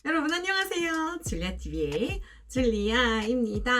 여러분 안녕하세요. 줄리아TV의 줄리아입니다.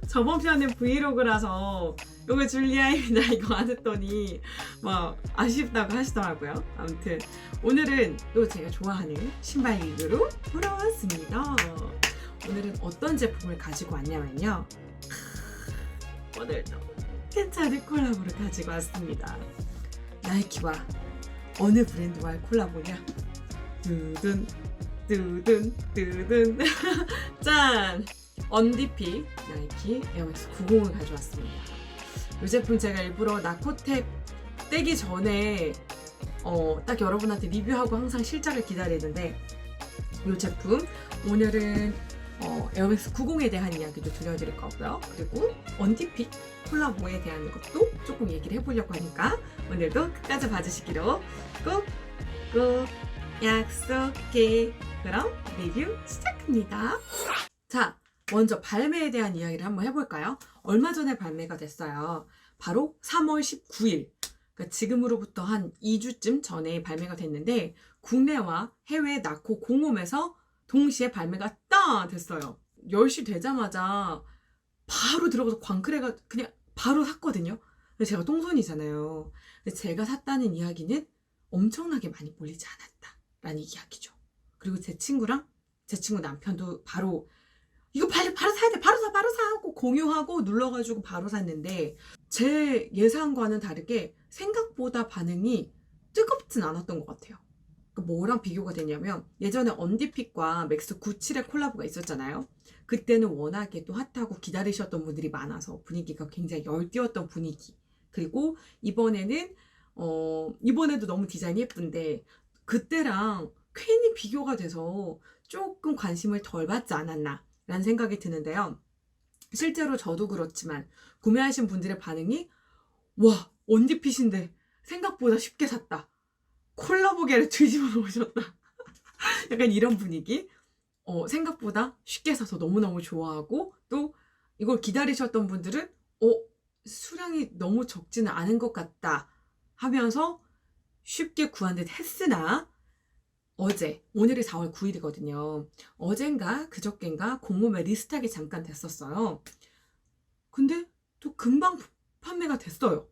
저번 편은 브이로그라서 이거 줄리아입니다 이거 안 했더니 막 아쉽다고 하시더라고요. 아무튼 오늘은 또 제가 좋아하는 신발 리뷰로 돌아왔습니다. 오늘은 어떤 제품을 가지고 왔냐면요. 오늘도 괜찮은 콜라보를 가지고 왔습니다. 나이키와 어느 브랜드와의 콜라보냐? 뜨든 뜨든 뜨든 짠! 언디픽 나이키 에어맥스 90을 가져왔습니다. 이 제품 제가 일부러 나코텍 떼기 전에 딱 여러분한테 리뷰하고 항상 실작을 기다리는데 이 제품 오늘은 에어맥스 90에 대한 이야기도 들려드릴 거고요. 그리고 언디픽 콜라보에 대한 것도 조금 얘기를 해보려고 하니까 오늘도 끝까지 봐주시기로 꾹꾹 약속해. 그럼 리뷰 시작합니다. 자, 먼저 발매에 대한 이야기를 한번 해볼까요? 얼마 전에 발매가 됐어요. 바로 3월 19일. 그러니까 지금으로부터 한 2주쯤 전에 발매가 됐는데 국내와 해외 나코 공홈에서 동시에 발매가 딱 됐어요. 10시 되자마자 바로 들어가서 광클해가 그냥 바로 샀거든요. 근데 제가 똥손이잖아요. 근데 제가 샀다는 이야기는 엄청나게 많이 몰리지 않았다라는 이야기죠. 그리고 제 친구 남편도 바로 이거 바로 사야 돼, 바로 사 하고 공유하고 눌러가지고 바로 샀는데 제 예상과는 다르게 생각보다 반응이 뜨겁진 않았던 것 같아요. 뭐랑 비교가 되냐면 예전에 언디픽과 맥스 97의 콜라보가 있었잖아요. 그때는 워낙에 또 핫하고 기다리셨던 분들이 많아서 분위기가 굉장히 열띠었던 분위기. 그리고 이번에는 이번에도 너무 디자인이 예쁜데 그때랑 괜히 비교가 돼서 조금 관심을 덜 받지 않았나 라는 생각이 드는데요. 실제로 저도 그렇지만 구매하신 분들의 반응이 와, 언디핏인데 생각보다 쉽게 샀다. 콜라보계를 뒤집어 놓으셨다. 약간 이런 분위기. 생각보다 쉽게 사서 너무너무 좋아하고 또 이걸 기다리셨던 분들은 수량이 너무 적지는 않은 것 같다 하면서 쉽게 구한 듯 했으나 오늘이 4월 9일이거든요. 어젠가 그저껜가 공홈에 리스트하기 잠깐 됐었어요. 근데 또 금방 판매가 됐어요.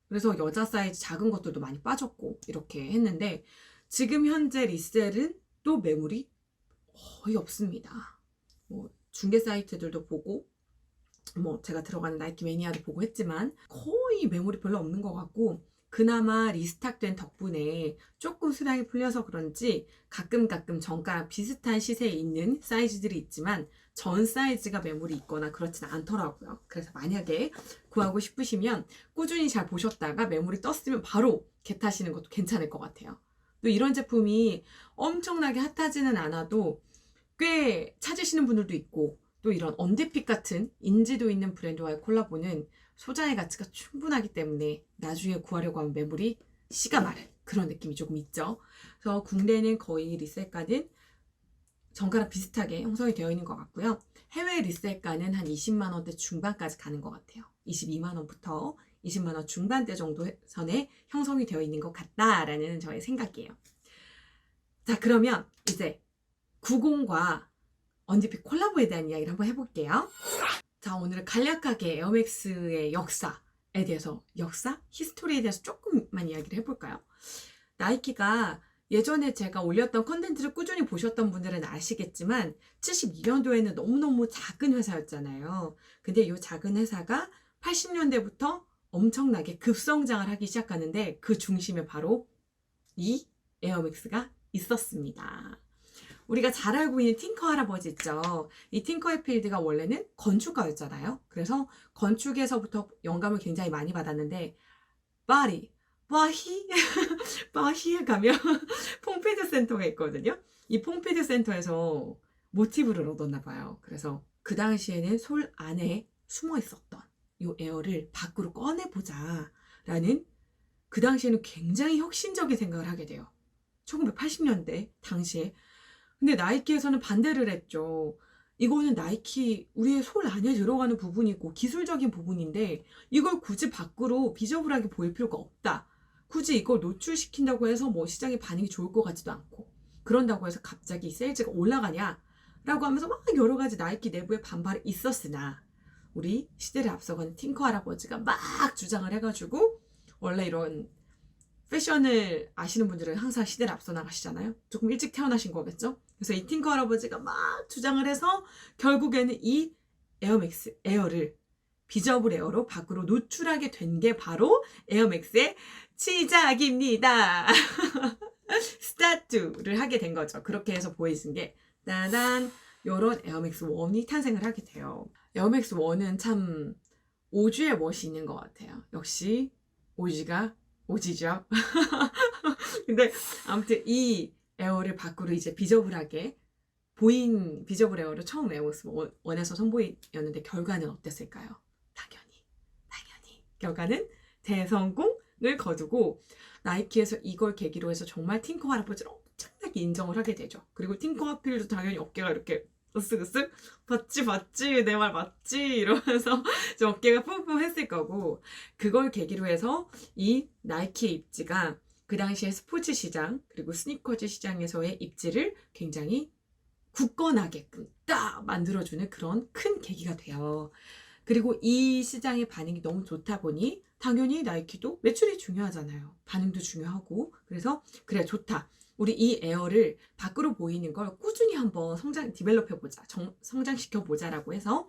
그래서 여자 사이즈 작은 것들도 많이 빠졌고 이렇게 했는데 지금 현재 리셀은 또 매물이 거의 없습니다. 중개 사이트들도 보고 제가 들어가는 나이키 매니아도 보고 했지만 거의 매물이 별로 없는 것 같고 그나마 리스탁된 덕분에 조금 수량이 풀려서 그런지 가끔 정가랑 비슷한 시세에 있는 사이즈들이 있지만 전 사이즈가 매물이 있거나 그렇진 않더라고요. 그래서 만약에 구하고 싶으시면 꾸준히 잘 보셨다가 매물이 떴으면 바로 겟하시는 것도 괜찮을 것 같아요. 또 이런 제품이 엄청나게 핫하지는 않아도 꽤 찾으시는 분들도 있고 또 이런 언디픽 같은 인지도 있는 브랜드와의 콜라보는 소장의 가치가 충분하기 때문에 나중에 구하려고 하면 매물이 씨가 마른 그런 느낌이 조금 있죠. 그래서 국내는 거의 리셀가는 정가랑 비슷하게 형성이 되어 있는 것 같고요. 해외 리셀가는 한 20만 원대 중반까지 가는 것 같아요. 22만 원부터 20만 원 중반대 정도 선에 형성이 되어 있는 것 같다라는 저의 생각이에요. 자, 그러면 이제 90과 언디픽 콜라보에 대한 이야기를 한번 해볼게요. 자, 오늘은 간략하게 에어맥스의 역사에 대해서 히스토리에 대해서 조금만 이야기를 해볼까요? 나이키가 예전에 제가 올렸던 컨텐츠를 꾸준히 보셨던 분들은 아시겠지만 72년도에는 너무너무 작은 회사였잖아요. 근데 이 작은 회사가 80년대부터 엄청나게 급성장을 하기 시작하는데 그 중심에 바로 이 에어맥스가 있었습니다. 우리가 잘 알고 있는 팅커 할아버지 있죠. 이 팅커 해필드가 원래는 건축가였잖아요. 그래서 건축에서부터 영감을 굉장히 많이 받았는데 바히에 가면 퐁피드 센터가 있거든요. 이 퐁피드 센터에서 모티브를 얻었나 봐요. 그래서 그 당시에는 솔 안에 숨어 있었던 이 에어를 밖으로 꺼내보자 라는 그 당시에는 굉장히 혁신적인 생각을 하게 돼요. 1980년대 당시에. 근데 나이키에서는 반대를 했죠. 이거는 나이키 우리의 솔 안에 들어가는 부분이고 기술적인 부분인데 이걸 굳이 밖으로 비저블하게 보일 필요가 없다. 굳이 이걸 노출시킨다고 해서 시장의 반응이 좋을 것 같지도 않고. 그런다고 해서 갑자기 세일즈가 올라가냐? 라고 하면서 막 여러 가지 나이키 내부에 반발이 있었으나 우리 시대를 앞서가는 팅커 할아버지가 막 주장을 해가지고 원래 이런 패션을 아시는 분들은 항상 시대를 앞서 나가시잖아요. 조금 일찍 태어나신 거겠죠? 그래서 이 팅커 할아버지가 막 주장을 해서 결국에는 이 에어맥스 에어를 비저블 에어로 밖으로 노출하게 된 게 바로 에어맥스의 시작입니다. 스타트를 하게 된 거죠. 그렇게 해서 보여진 게 따단 이런 에어맥스 1이 탄생을 하게 돼요. 에어맥스 1은 참 오지의 멋이 있는 것 같아요. 역시 오지가 오지죠. 근데 아무튼 이 에어를 밖으로 이제 비저블하게 보인 비저블 에어를 처음 에어맥스 1에서 선보였는데 결과는 어땠을까요? 당연히 결과는 대성공을 거두고 나이키에서 이걸 계기로 해서 정말 팅커 할아버지를 엄청나게 인정을 하게 되죠. 그리고 팅커 하필도 당연히 어깨가 이렇게 으쓱으쓱 봤지 내 말 맞지 이러면서 좀 어깨가 뿜뿜 했을 거고 그걸 계기로 해서 이 나이키의 입지가 그 당시에 스포츠 시장 그리고 스니커즈 시장에서의 입지를 굉장히 굳건하게끔 딱 만들어주는 그런 큰 계기가 돼요. 그리고 이 시장의 반응이 너무 좋다 보니 당연히 나이키도 매출이 중요하잖아요. 반응도 중요하고 그래서 그래 좋다. 우리 이 에어를 밖으로 보이는 걸 꾸준히 한번 디벨롭해보자. 성장시켜보자라고 해서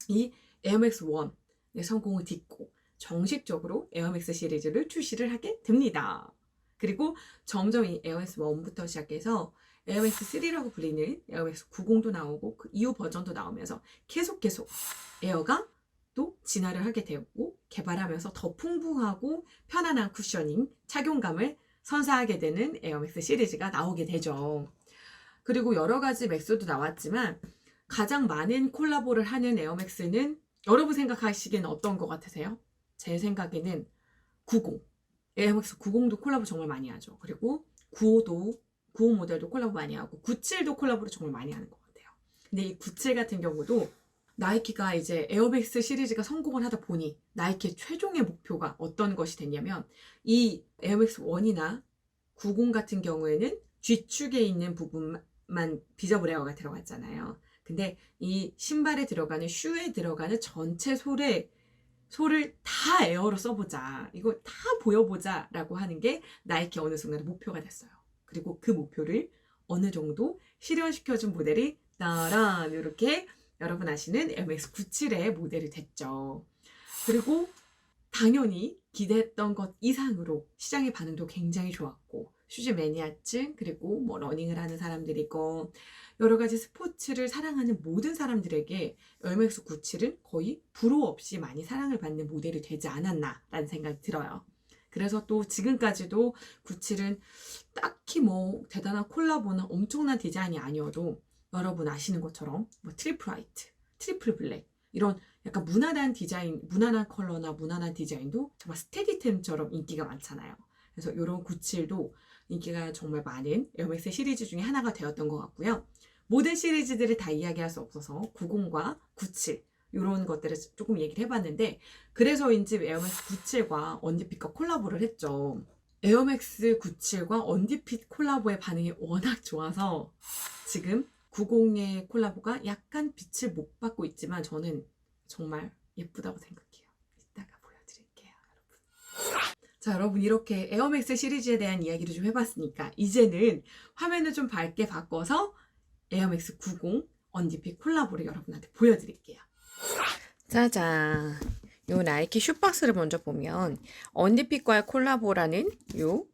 이 에어맥스 1의 성공을 딛고 정식적으로 에어맥스 시리즈를 출시를 하게 됩니다. 그리고 점점 이 에어맥스 1부터 시작해서 에어맥스 3라고 불리는 에어맥스 90도 나오고 그 이후 버전도 나오면서 계속 에어가 또 진화를 하게 되고 개발하면서 더 풍부하고 편안한 쿠셔닝, 착용감을 선사하게 되는 에어맥스 시리즈가 나오게 되죠. 그리고 여러 가지 맥스도 나왔지만 가장 많은 콜라보를 하는 에어맥스는 여러분 생각하시기에는 어떤 것 같으세요? 제 생각에는 90. 에어맥스 90도 콜라보 정말 많이 하죠. 그리고 95 모델도 콜라보 많이 하고 97도 콜라보를 정말 많이 하는 것 같아요. 근데 이 97 같은 경우도 나이키가 이제 에어맥스 시리즈가 성공을 하다 보니 나이키의 최종의 목표가 어떤 것이 됐냐면 이 에어맥스 1이나 90 같은 경우에는 G축에 있는 부분만 비저블 에어가 들어갔잖아요. 근데 이 신발에 들어가는 슈에 들어가는 전체 소를 다 에어로 써보자. 이거 다 보여보자 라고 하는 게 나이키 어느 순간 목표가 됐어요. 그리고 그 목표를 어느 정도 실현시켜준 모델이 따란 이렇게 여러분 아시는 에어맥스 97의 모델이 됐죠. 그리고 당연히 기대했던 것 이상으로 시장의 반응도 굉장히 좋았고 슈즈 매니아층 그리고 뭐 러닝을 하는 사람들이고 여러 가지 스포츠를 사랑하는 모든 사람들에게 에어맥스 97은 거의 불호 없이 많이 사랑을 받는 모델이 되지 않았나라는 생각이 들어요. 그래서 또 지금까지도 97은 딱히 뭐 대단한 콜라보나 엄청난 디자인이 아니어도 여러분 아시는 것처럼 뭐 트리플 화이트, 트리플 블랙 이런 약간 무난한 디자인, 무난한 컬러나 무난한 디자인도 정말 스테디템처럼 인기가 많잖아요. 그래서 이런 97도 인기가 정말 많은 에어맥스 시리즈 중에 하나가 되었던 것 같고요. 모든 시리즈들을 다 이야기할 수 없어서 90과 97 이런 것들을 조금 얘기를 해봤는데 그래서인지 에어맥스 97과 언디핏과 콜라보를 했죠. 에어맥스 97과 언디핏 콜라보의 반응이 워낙 좋아서 지금 90의 콜라보가 약간 빛을 못 받고 있지만 저는 정말 예쁘다고 생각해요. 이따가 보여드릴게요, 여러분. 자, 여러분 이렇게 에어맥스 시리즈에 대한 이야기를 좀 해봤으니까 이제는 화면을 좀 밝게 바꿔서 에어맥스 90 언디핏 콜라보를 여러분한테 보여드릴게요. 짜잔. 요 나이키 슈박스를 먼저 보면 언디핏과의 콜라보라는 요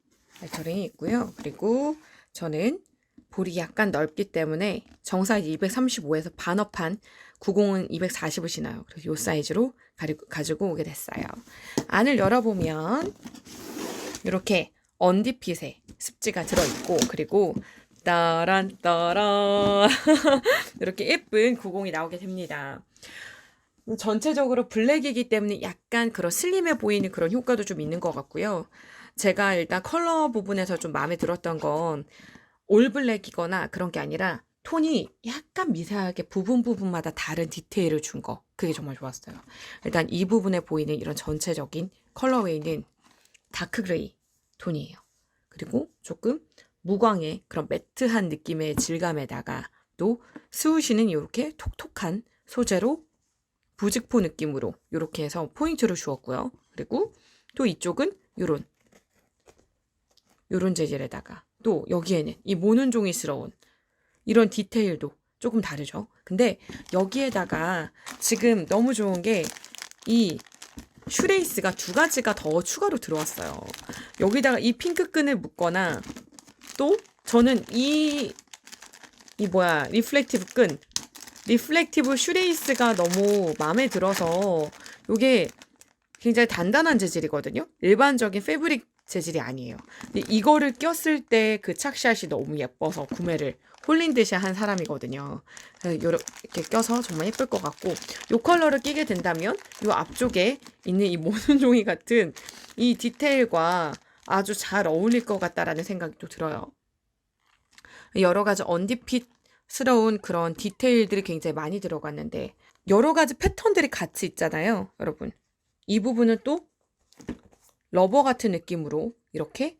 레터링이 있고요. 그리고 저는 볼이 약간 넓기 때문에 정사이즈 235에서 반업한 90은 240을 신어요. 그래서 이 사이즈로 가지고 오게 됐어요. 안을 열어보면 이렇게 언디핏에 습지가 들어있고 그리고 따란 이렇게 예쁜 90이 나오게 됩니다. 전체적으로 블랙이기 때문에 약간 그런 슬림해 보이는 그런 효과도 좀 있는 것 같고요. 제가 일단 컬러 부분에서 좀 마음에 들었던 건 올블랙이거나 그런 게 아니라 톤이 약간 미세하게 부분마다 다른 디테일을 준 거. 그게 정말 좋았어요. 일단 이 부분에 보이는 이런 전체적인 컬러웨이는 다크 그레이 톤이에요. 그리고 조금 무광의 그런 매트한 느낌의 질감에다가 또 스우시는 이렇게 톡톡한 소재로 부직포 느낌으로 이렇게 해서 포인트를 주었고요. 그리고 또 이쪽은 요런 재질에다가 또 여기에는 이 모눈종이스러운 이런 디테일도 조금 다르죠. 근데 여기에다가 지금 너무 좋은 게 이 슈레이스가 두 가지가 더 추가로 들어왔어요. 여기다가 이 핑크 끈을 묶거나 또 저는 리플렉티브 슈레이스가 너무 마음에 들어서 이게 굉장히 단단한 재질이거든요. 일반적인 패브릭 재질이 아니에요. 근데 이거를 꼈을 때 그 착샷이 너무 예뻐서 구매를 홀린 듯이 한 사람이거든요. 이렇게 껴서 정말 예쁠 것 같고 이 컬러를 끼게 된다면 이 앞쪽에 있는 이 모눈종이 같은 이 디테일과 아주 잘 어울릴 것 같다라는 생각이 또 들어요. 여러 가지 언디핏스러운 그런 디테일들이 굉장히 많이 들어갔는데 여러 가지 패턴들이 같이 있잖아요, 여러분. 이 부분은 또 러버 같은 느낌으로 이렇게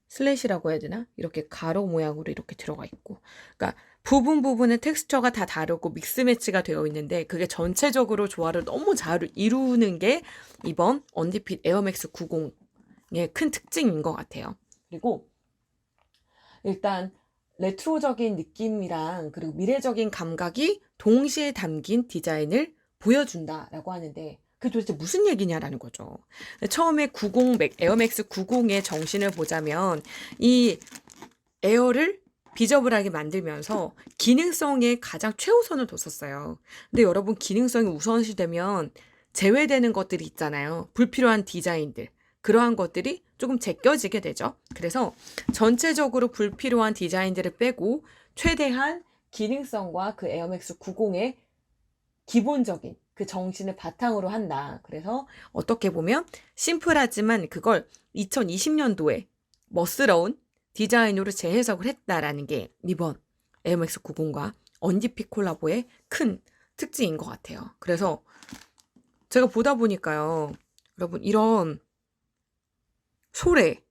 슬래시라고 해야 되나? 이렇게 가로 모양으로 이렇게 들어가 있고. 그러니까 부분의 텍스처가 다 다르고 믹스 매치가 되어 있는데 그게 전체적으로 조화를 너무 잘 이루는 게 이번 언디핏 에어맥스 90의 큰 특징인 것 같아요. 그리고 일단 레트로적인 느낌이랑 그리고 미래적인 감각이 동시에 담긴 디자인을 보여준다라고 하는데 그게 도대체 무슨 얘기냐라는 거죠. 처음에 에어맥스 90의 정신을 보자면 이 에어를 비저블하게 만들면서 기능성에 가장 최우선을 뒀었어요. 근데 여러분 기능성이 우선시 되면 제외되는 것들이 있잖아요. 불필요한 디자인들. 그러한 것들이 조금 제껴지게 되죠. 그래서 전체적으로 불필요한 디자인들을 빼고 최대한 기능성과 그 에어맥스 90의 기본적인 그 정신을 바탕으로 한다. 그래서 어떻게 보면 심플하지만 그걸 2020년도에 멋스러운 디자인으로 재해석을 했다라는 게 이번 에어맥스 90과 언디핏 콜라보의 큰 특징인 것 같아요. 그래서 제가 보다 보니까요. 여러분 이런 소래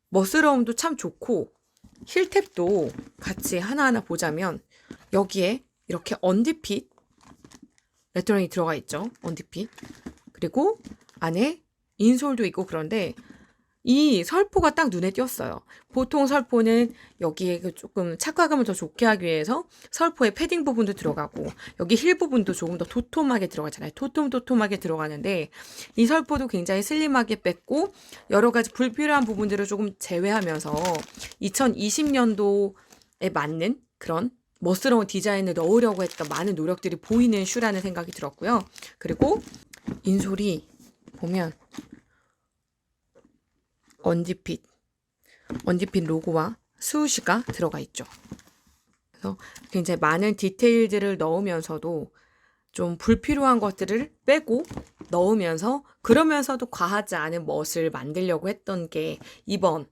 멋스러움도 참 좋고 힐탭도 같이 하나하나 보자면 여기에 이렇게 언디핏 레터링이 들어가 있죠. 언디핏. 그리고 안에 인솔도 있고 그런데 이 설포가 딱 눈에 띄었어요. 보통 설포는 여기에 조금 착화감을 더 좋게 하기 위해서 설포의 패딩 부분도 들어가고 여기 힐 부분도 조금 더 도톰하게 들어가잖아요. 도톰하게 들어가는데 이 설포도 굉장히 슬림하게 뺐고 여러 가지 불필요한 부분들을 조금 제외하면서 2020년도에 맞는 그런 멋스러운 디자인을 넣으려고 했던 많은 노력들이 보이는 슈라는 생각이 들었고요. 그리고 인솔이 보면 언디핏 로고와 스우시가 들어가 있죠. 그래서 굉장히 많은 디테일들을 넣으면서도 좀 불필요한 것들을 빼고 넣으면서 그러면서도 과하지 않은 멋을 만들려고 했던 게 이번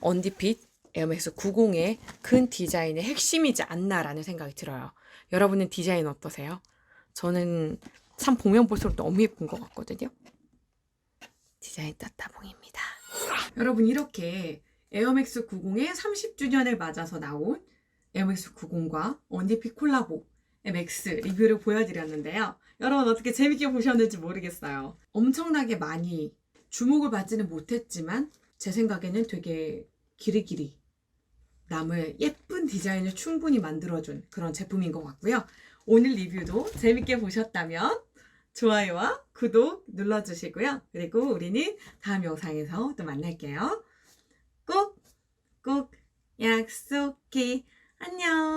언디핏 에어맥스 90의 큰 디자인의 핵심이지 않나라는 생각이 들어요. 여러분은 디자인 어떠세요? 저는 참 보면 볼수록 너무 예쁜 것 같거든요. 디자인 따따봉입니다. 여러분 이렇게 에어맥스 90의 30주년을 맞아서 나온 에어맥스 90과 언디핏 콜라보 맥스 리뷰를 보여드렸는데요. 여러분 어떻게 재밌게 보셨는지 모르겠어요. 엄청나게 많이 주목을 받지는 못했지만 제 생각에는 되게 길이길이 남을 예쁜 디자인을 충분히 만들어준 그런 제품인 것 같고요. 오늘 리뷰도 재밌게 보셨다면 좋아요와 구독 눌러주시고요. 그리고 우리는 다음 영상에서 또 만날게요. 꼭 약속해. 안녕.